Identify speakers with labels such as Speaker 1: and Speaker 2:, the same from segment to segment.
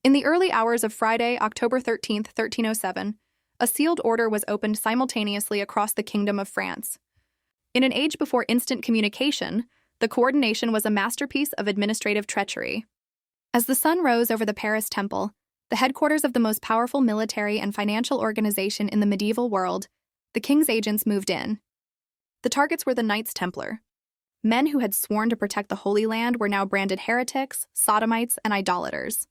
Speaker 1: In the early hours of Friday, October 13th, 1307, a sealed order was opened simultaneously across the Kingdom of France. In an age before instant communication, the coordination was a masterpiece of administrative treachery. As the sun rose over the Paris Temple, the headquarters of the most powerful military and financial organization in the medieval world, the king's agents moved in. The targets were the Knights Templar. Men who had sworn to protect the Holy Land were now branded heretics, sodomites, and idolaters.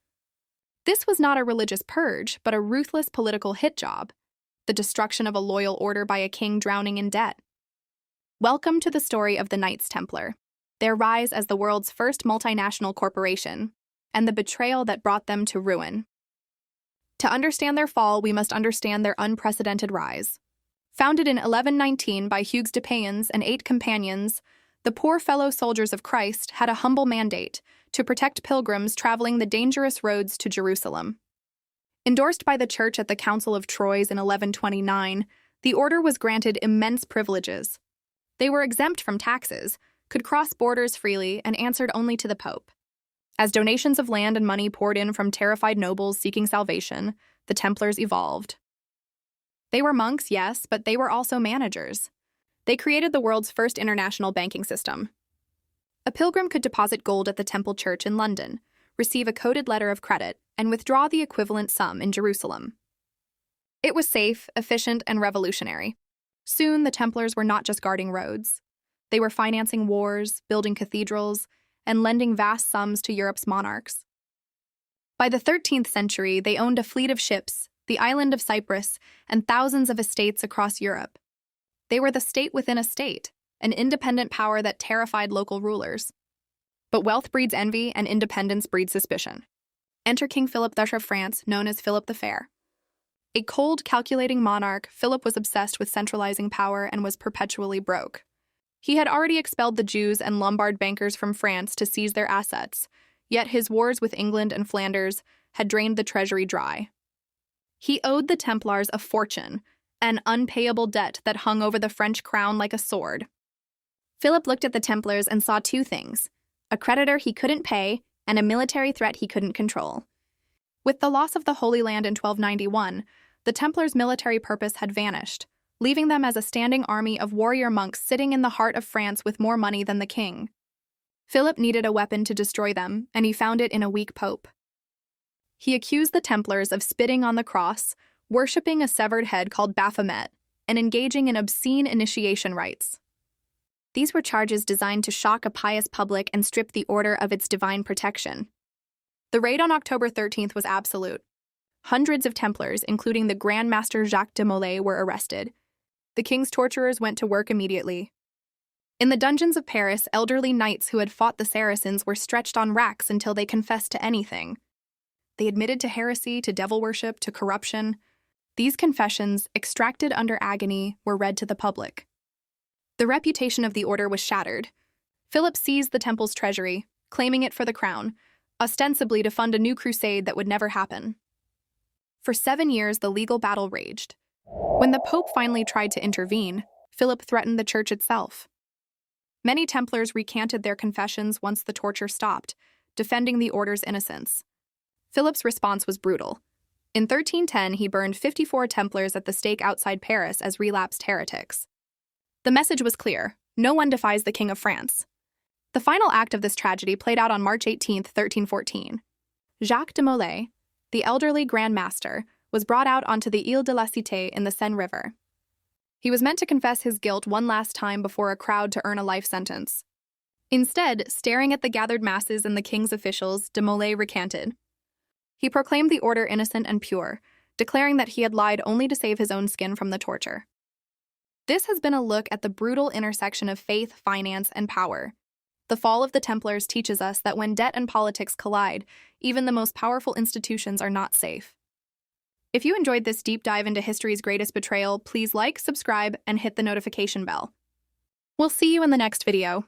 Speaker 1: This was not a religious purge, but a ruthless political hit job, the destruction of a loyal order by a king drowning in debt. Welcome to the story of the Knights Templar, their rise as the world's first multinational corporation, and the betrayal that brought them to ruin. To understand their fall, we must understand their unprecedented rise. Founded in 1119 by Hugues de Payens and 8 companions, the poor fellow soldiers of Christ had a humble mandate to protect pilgrims traveling the dangerous roads to Jerusalem. Endorsed by the Church at the Council of Troyes in 1129, the order was granted immense privileges. They were exempt from taxes, could cross borders freely, and answered only to the Pope. As donations of land and money poured in from terrified nobles seeking salvation, the Templars evolved. They were monks, yes, but they were also managers. They created the world's first international banking system. A pilgrim could deposit gold at the Temple Church in London, receive a coded letter of credit, and withdraw the equivalent sum in Jerusalem. It was safe, efficient, and revolutionary. Soon, the Templars were not just guarding roads. They were financing wars, building cathedrals, and lending vast sums to Europe's monarchs. By the 13th century, they owned a fleet of ships, the island of Cyprus, and thousands of estates across Europe. They were the state within a state, an independent power that terrified local rulers. But wealth breeds envy, and independence breeds suspicion. Enter King Philip III of France, known as Philip the Fair. A cold, calculating monarch, Philip was obsessed with centralizing power and was perpetually broke. He had already expelled the Jews and Lombard bankers from France to seize their assets, yet his wars with England and Flanders had drained the treasury dry. He owed the Templars a fortune, an unpayable debt that hung over the French crown like a sword. Philip looked at the Templars and saw 2 things: a creditor he couldn't pay and a military threat he couldn't control. With the loss of the Holy Land in 1291, the Templars' military purpose had vanished, leaving them as a standing army of warrior monks sitting in the heart of France with more money than the king. Philip needed a weapon to destroy them, and he found it in a weak pope. He accused the Templars of spitting on the cross, worshipping a severed head called Baphomet, and engaging in obscene initiation rites. These were charges designed to shock a pious public and strip the order of its divine protection. The raid on October 13th was absolute. Hundreds of Templars, including the Grand Master Jacques de Molay, were arrested. The king's torturers went to work immediately. In the dungeons of Paris, elderly knights who had fought the Saracens were stretched on racks until they confessed to anything. They admitted to heresy, to devil worship, to corruption. These confessions, extracted under agony, were read to the public. The reputation of the order was shattered. Philip seized the temple's treasury, claiming it for the crown, ostensibly to fund a new crusade that would never happen. For 7 years, the legal battle raged. When the Pope finally tried to intervene, Philip threatened the church itself. Many Templars recanted their confessions once the torture stopped, defending the order's innocence. Philip's response was brutal. In 1310, he burned 54 Templars at the stake outside Paris as relapsed heretics. The message was clear: no one defies the King of France. The final act of this tragedy played out on March 18, 1314. Jacques de Molay, the elderly Grand Master, was brought out onto the Ile de la Cité in the Seine River. He was meant to confess his guilt one last time before a crowd to earn a life sentence. Instead, staring at the gathered masses and the king's officials, de Molay recanted. He proclaimed the order innocent and pure, declaring that he had lied only to save his own skin from the torture. This has been a look at the brutal intersection of faith, finance, and power. The fall of the Templars teaches us that when debt and politics collide, even the most powerful institutions are not safe. If you enjoyed this deep dive into history's greatest betrayal, please like, subscribe, and hit the notification bell. We'll see you in the next video.